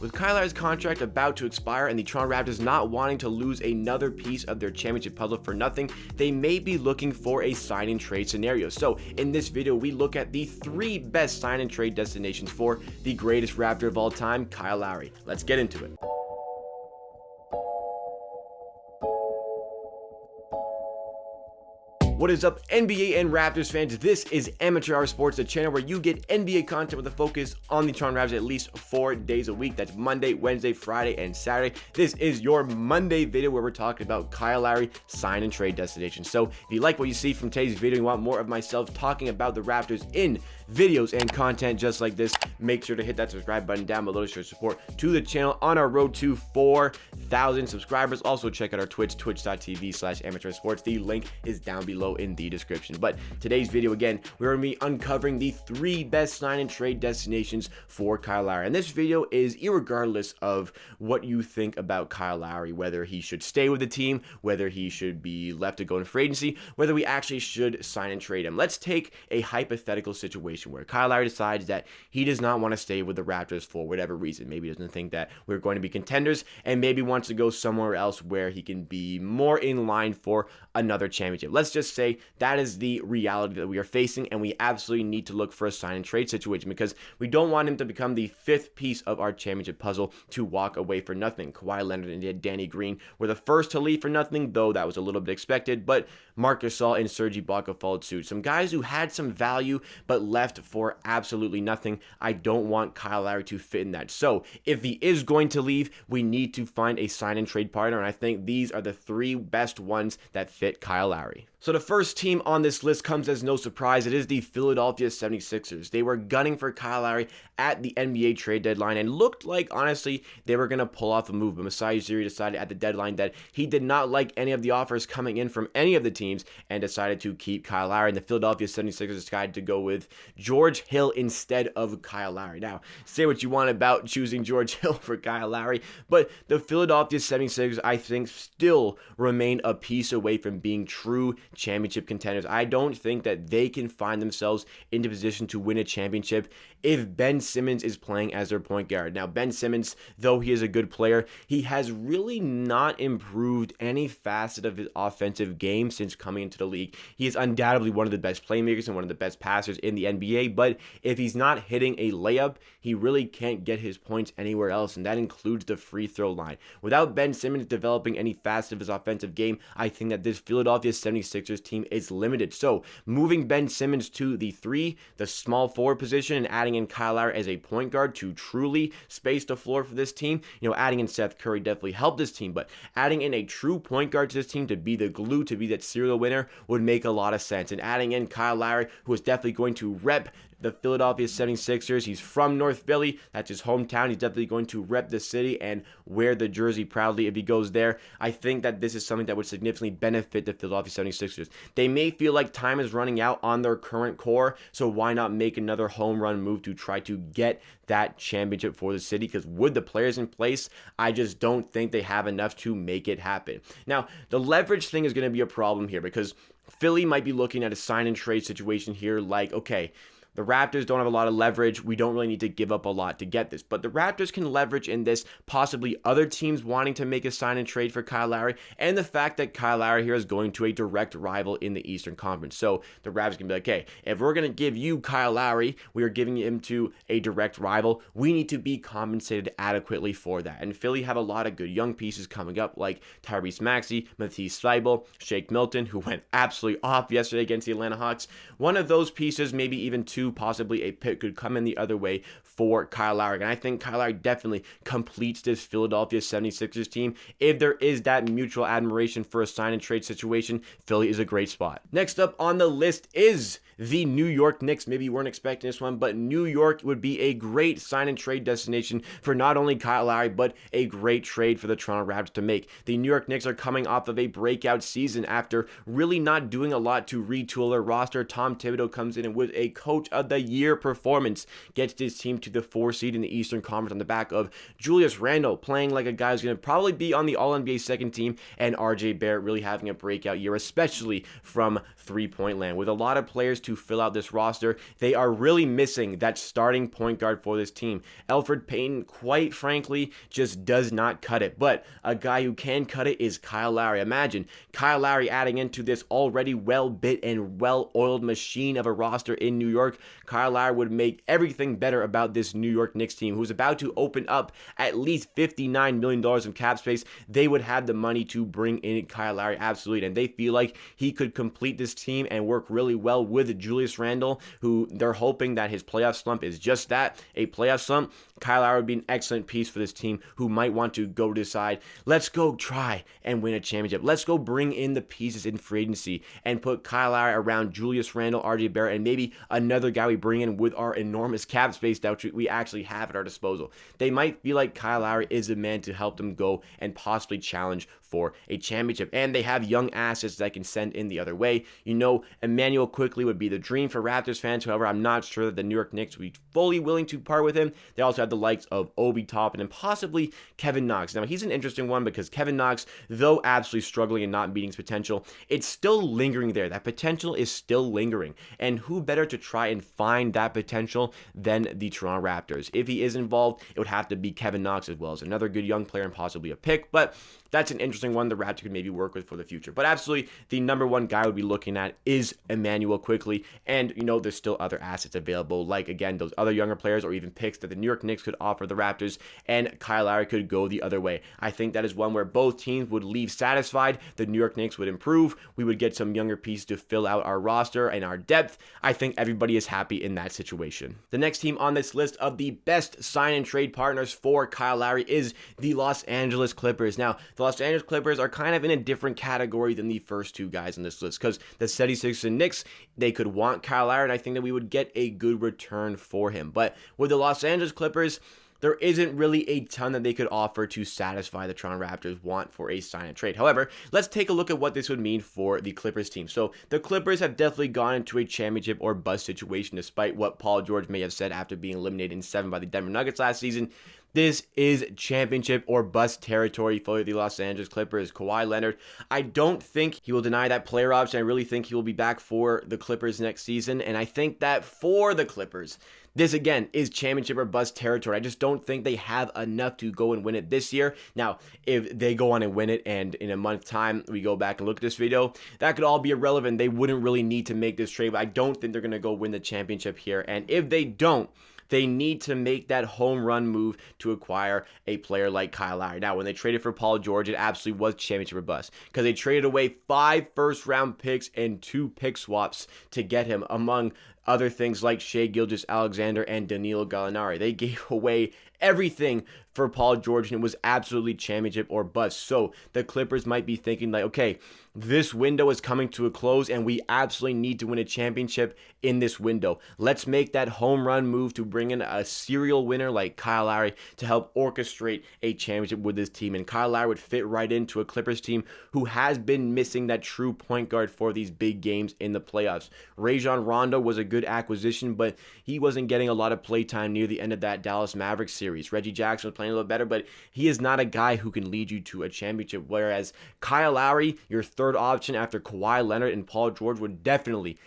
With Kyle Lowry's contract about to expire and the Toronto Raptors not wanting to lose another piece of their championship puzzle for nothing, they may be looking for a sign and trade scenario. So in this video, we look at the 3 best sign and trade destinations for the greatest Raptor of all time, Kyle Lowry. Let's get into it. What is up, NBA and Raptors fans? This is Amateur Hour Sports, the channel where you get NBA content with a focus on the Toronto Raptors at least 4 days a week. That's Monday, Wednesday, Friday, and Saturday. This is your Monday video where we're talking about Kyle Lowry sign and trade destination. So if you like what you see from today's video and you want more of myself talking about the Raptors in videos and content just like this, make sure to hit that subscribe button down below to show support to the channel on our road to 4,000 subscribers. Also check out our Twitch, twitch.tv/amateursports. The link is down below in the description. But today's video, again, we're going to be uncovering the 3 best sign and trade destinations for Kyle Lowry. And this video is irregardless of what you think about Kyle Lowry, whether he should stay with the team, whether he should be left to go in free agency, whether we actually should sign and trade him. Let's take a hypothetical situation where Kyle Lowry decides that he does not want to stay with the Raptors for whatever reason. Maybe he doesn't think that we're going to be contenders and maybe wants to go somewhere else where he can be more in line for another championship. Let's just say that is the reality that we are facing, and we absolutely need to look for a sign and trade situation because we don't want him to become the 5th piece of our championship puzzle to walk away for nothing. Kawhi Leonard and Danny Green were the first to leave for nothing, though that was a little bit expected, but Marc Gasol and Serge Ibaka followed suit. Some guys who had some value but left for absolutely nothing. I don't want Kyle Lowry to fit in that. So if he is going to leave, we need to find a sign and trade partner, and I think these are the 3 best ones that fit Kyle Lowry. So the first team on this list comes as no surprise. It is the Philadelphia 76ers. They were gunning for Kyle Lowry at the NBA trade deadline and looked like, honestly, they were going to pull off a move. But Masai Ujiri decided at the deadline that he did not like any of the offers coming in from any of the teams and decided to keep Kyle Lowry. And the Philadelphia 76ers decided to go with George Hill instead of Kyle Lowry. Now, say what you want about choosing George Hill for Kyle Lowry, but the Philadelphia 76ers, I think, still remain a piece away from being true championship contenders. I don't think that they can find themselves into position to win a championship if Ben Simmons is playing as their point guard. Now, Ben Simmons, though he is a good player, he has really not improved any facet of his offensive game since coming into the league. He is undoubtedly one of the best playmakers and one of the best passers in the NBA, but if he's not hitting a layup, he really can't get his points anywhere else, and that includes the free throw line. Without Ben Simmons developing any facet of his offensive game, I think that this Philadelphia 76ers team is limited. So moving Ben Simmons to the 3, the small forward position, and adding in Kyle Lowry as a point guard to truly space the floor for this team, adding in Seth Curry definitely helped this team, but adding in a true point guard to this team to be the glue, to be that serial winner would make a lot of sense. And adding in Kyle Lowry, who is definitely going to rep the Philadelphia 76ers. He's from North Philly. That's his hometown. He's definitely going to rep the city and wear the jersey proudly if he goes there. I think that this is something that would significantly benefit the Philadelphia 76ers. They may feel like time is running out on their current core, so why not make another home run move to try to get that championship for the city? Because with the players in place, I just don't think they have enough to make it happen. Now, the leverage thing is going to be a problem here because Philly might be looking at a sign and trade situation here like, okay, the Raptors don't have a lot of leverage. We don't really need to give up a lot to get this. But the Raptors can leverage in this possibly other teams wanting to make a sign and trade for Kyle Lowry, and the fact that Kyle Lowry here is going to a direct rival in the Eastern Conference. So the Raptors can be like, hey, if we're going to give you Kyle Lowry, we are giving him to a direct rival. We need to be compensated adequately for that. And Philly have a lot of good young pieces coming up like Tyrese Maxey, Matisse Thybulle, Shake Milton, who went absolutely off yesterday against the Atlanta Hawks. One of those pieces, maybe even 2, possibly a pick, could come in the other way for Kyle Lowry. And I think Kyle Lowry definitely completes this Philadelphia 76ers team. If there is that mutual admiration for a sign and trade situation, Philly is a great spot. Next up on the list is the New York Knicks. Maybe you weren't expecting this one, but New York would be a great sign and trade destination for not only Kyle Lowry, but a great trade for the Toronto Raptors to make. The New York Knicks are coming off of a breakout season after really not doing a lot to retool their roster. Tom Thibodeau comes in and with a Coach of the Year performance gets his team to the 4 seed in the Eastern Conference on the back of Julius Randle playing like a guy who's going to probably be on the All-NBA second team, and RJ Barrett really having a breakout year, especially from three-point land. With a lot of players to fill out this roster. They are really missing that starting point guard for this team. Elfrid Payton, quite frankly, just does not cut it. But a guy who can cut it is Kyle Lowry. Imagine Kyle Lowry adding into this already well-bit and well-oiled machine of a roster in New York. Kyle Lowry would make everything better about this New York Knicks team, who's about to open up at least $59 million in cap space. They would have the money to bring in Kyle Lowry, absolutely, and they feel like he could complete this team and work really well with Julius Randle, who they're hoping that his playoff slump is just that, a playoff slump. Kyle Lowry would be an excellent piece for this team who might want to go decide, let's go try and win a championship. Let's go bring in the pieces in free agency and put Kyle Lowry around Julius Randle, RJ Barrett, and maybe another guy we bring in with our enormous cap space that we actually have at our disposal. They might feel like Kyle Lowry is the man to help them go and possibly challenge for a championship. And they have young assets that can send in the other way. You know, Emmanuel Quickley would be the dream for Raptors fans. However, I'm not sure that the New York Knicks would be fully willing to part with him. They also have the likes of Obi Toppin and possibly Kevin Knox. Now, he's an interesting one because Kevin Knox, though absolutely struggling and not meeting his potential, it's still lingering there. That potential is still lingering. And who better to try and find that potential than the Toronto Raptors? If he is involved, it would have to be Kevin Knox as well as another good young player and possibly a pick. But that's an interesting one the Raptors could maybe work with for the future. But absolutely, the number one guy I would be looking at is Emmanuel Quickley. And, you know, there's still other assets available, like, again, those other younger players or even picks that the New York Knicks could offer the Raptors, and Kyle Lowry could go the other way. I think that is one where both teams would leave satisfied. The New York Knicks would improve. We would get some younger pieces to fill out our roster and our depth. I think everybody is happy in that situation. The next team on this list of the best sign and trade partners for Kyle Lowry is the Los Angeles Clippers. Now, the Los Angeles Clippers are kind of in a different category than the first two guys on this list because the 76ers and Knicks, they could want Kyle Lowry, and I think that we would get a good return for him. But with the Los Angeles Clippers, there isn't really a ton that they could offer to satisfy the Toronto Raptors' want for a sign and trade. However, let's take a look at what this would mean for the Clippers team. So the Clippers have definitely gone into a championship or bust situation, despite what Paul George may have said after being eliminated in 7 by the Denver Nuggets last season. This is championship or bust territory for the Los Angeles Clippers. Kawhi Leonard, I don't think he will deny that player option. I really think he will be back for the Clippers next season. And I think that for the Clippers, this again is championship or bust territory. I just don't think they have enough to go and win it this year. Now, if they go on and win it and in a month's time we go back and look at this video, that could all be irrelevant. They wouldn't really need to make this trade, but I don't think they're going to go win the championship here. And if they don't, they need to make that home run move to acquire a player like Kyle Lowry. Now, when they traded for Paul George, it absolutely was championship or bust because they traded away 5 first-round picks and 2 pick swaps to get him, among other things like Shai Gilgeous-Alexander and Danilo Gallinari. They gave away everything for Paul George, and it was absolutely championship or bust. So the Clippers might be thinking like, okay, this window is coming to a close and we absolutely need to win a championship in this window. Let's make that home run move to bring in a serial winner like Kyle Lowry to help orchestrate a championship with this team. And Kyle Lowry would fit right into a Clippers team who has been missing that true point guard for these big games in the playoffs. Rajon Rondo was a good acquisition, but he wasn't getting a lot of play time near the end of that Dallas Mavericks series. Reggie Jackson was playing a little better, but he is not a guy who can lead you to a championship, whereas Kyle Lowry, your third option after Kawhi Leonard and Paul George, would definitely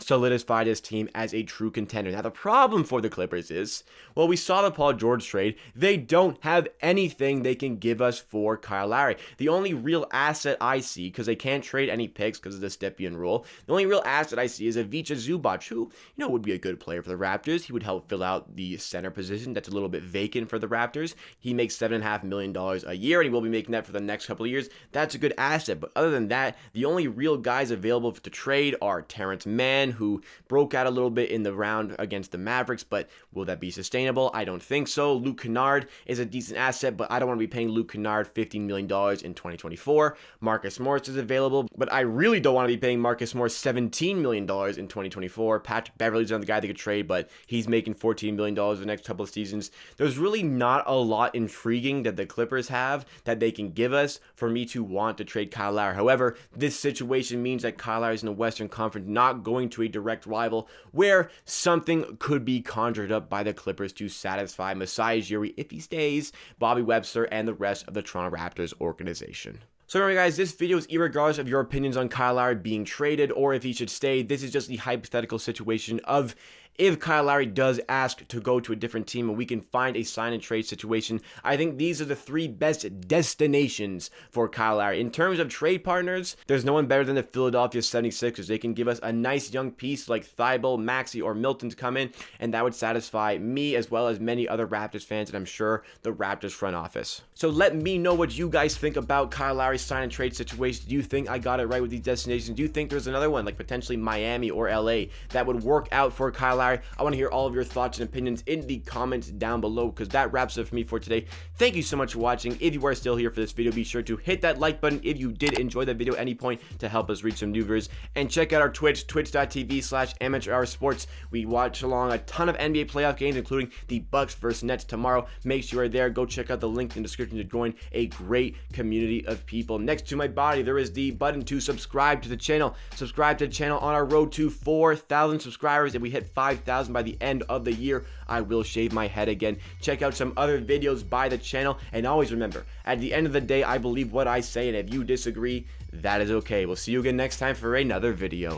solidify this team as a true contender. Now, the problem for the Clippers is, well, we saw the Paul George trade. They don't have anything they can give us for Kyle Lowry. The only real asset I see, because they can't trade any picks because of the Stepien rule, the only real asset I see is Ivica Zubac, who, would be a good player for the Raptors. He would help fill out the center position that's a little bit vacant for the Raptors. He makes $7.5 million a year, and he will be making that for the next couple of years. That's a good asset, but other than that, the only real guys available to trade are Terrence Mann, who broke out a little bit in the round against the Mavericks, but will that be sustainable? I don't think so. Luke Kennard is a decent asset, but I don't want to be paying Luke Kennard $15 million in 2024. Marcus Morris is available, but I really don't want to be paying Marcus Morris $17 million in 2024. Patrick Beverley's another guy they could trade, but he's making $14 million the next couple of seasons. There's really not a lot intriguing that the Clippers have that they can give us for me to want to trade Kyle Lowry. However, this situation means that Kyle Lowry is in the Western Conference, not going to a direct rival where something could be conjured up by the Clippers to satisfy Masai Ujiri if he stays, Bobby Webster, and the rest of the Toronto Raptors organization. So remember guys, this video is irregardless of your opinions on Kyle Lowry being traded or if he should stay. This is just the hypothetical situation of if Kyle Lowry does ask to go to a different team and we can find a sign and trade situation. I think these are the three best destinations for Kyle Lowry. In terms of trade partners, there's no one better than the Philadelphia 76ers. They can give us a nice young piece like Thibault, Maxey, or Milton to come in, and that would satisfy me as well as many other Raptors fans, and I'm sure the Raptors front office. So let me know what you guys think about Kyle Lowry's sign and trade situation. Do you think I got it right with these destinations? Do you think there's another one, like potentially Miami or LA, that would work out for Kyle Lowry? I want to hear all of your thoughts and opinions in the comments down below, because that wraps it up for me for today. Thank you so much for watching. If you are still here for this video, be sure to hit that like button if you did enjoy that video at any point to help us reach some new viewers. And check out our Twitch, twitch.tv/amateurhoursports. We watch along a ton of NBA playoff games, including the Bucks versus Nets tomorrow. Make sure you're there. Go check out the link in the description to join a great community of people. Next to my body, there is the button to subscribe to the channel. Subscribe to the channel on our road to 4,000 subscribers. If we hit 5,000 by the end of the year, I will shave my head again. Check out some other videos by the channel, and always remember, at the end of the day, I believe what I say, and if you disagree, that is okay. We'll see you again next time for another video.